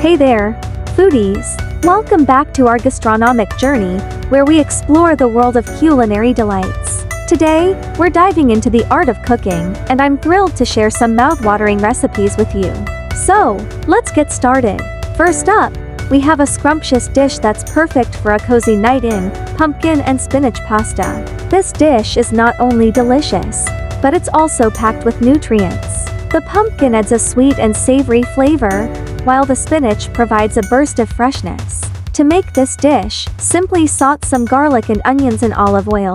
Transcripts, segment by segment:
Hey there, foodies! Welcome back to our gastronomic journey, where we explore the world of culinary delights. Today, we're diving into the art of cooking, and I'm thrilled to share some mouth-watering recipes with you. So, let's get started. First up, we have a scrumptious dish that's perfect for a cozy night in, pumpkin and spinach pasta. This dish is not only delicious, but it's also packed with nutrients. The pumpkin adds a sweet and savory flavor, while the spinach provides a burst of freshness. To make this dish, simply saute some garlic and onions in olive oil,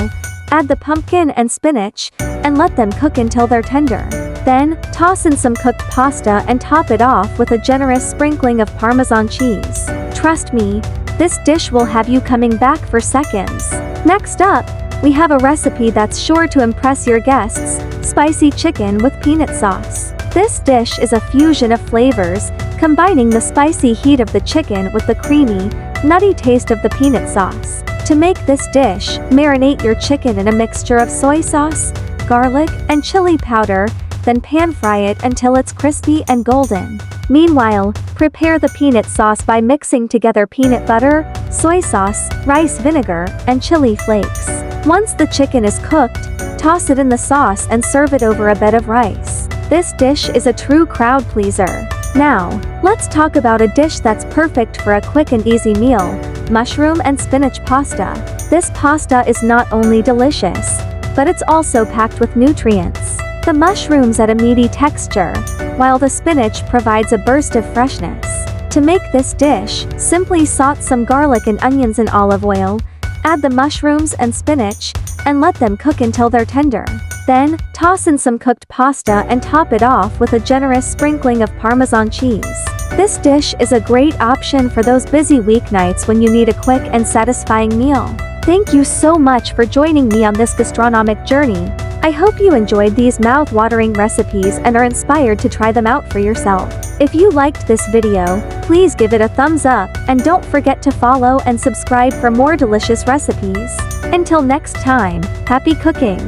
add the pumpkin and spinach, and let them cook until they're tender. Then, toss in some cooked pasta and top it off with a generous sprinkling of Parmesan cheese. Trust me, this dish will have you coming back for seconds. Next up, we have a recipe that's sure to impress your guests: spicy chicken with peanut sauce. This dish is a fusion of flavors, combining the spicy heat of the chicken with the creamy, nutty taste of the peanut sauce. To make this dish, marinate your chicken in a mixture of soy sauce, garlic, and chili powder, then pan-fry it until it's crispy and golden. Meanwhile, prepare the peanut sauce by mixing together peanut butter, soy sauce, rice vinegar, and chili flakes. Once the chicken is cooked, toss it in the sauce and serve it over a bed of rice. This dish is a true crowd pleaser. Now, let's talk about a dish that's perfect for a quick and easy meal: mushroom and spinach pasta. This pasta is not only delicious, but it's also packed with nutrients. The mushrooms add a meaty texture, while the spinach provides a burst of freshness. To make this dish, simply saute some garlic and onions in olive oil, add the mushrooms and spinach, and let them cook until they're tender. Then, toss in some cooked pasta and top it off with a generous sprinkling of Parmesan cheese. This dish is a great option for those busy weeknights when you need a quick and satisfying meal. Thank you so much for joining me on this gastronomic journey. I hope you enjoyed these mouth-watering recipes and are inspired to try them out for yourself. If you liked this video, please give it a thumbs up, and don't forget to follow and subscribe for more delicious recipes. Until next time, happy cooking!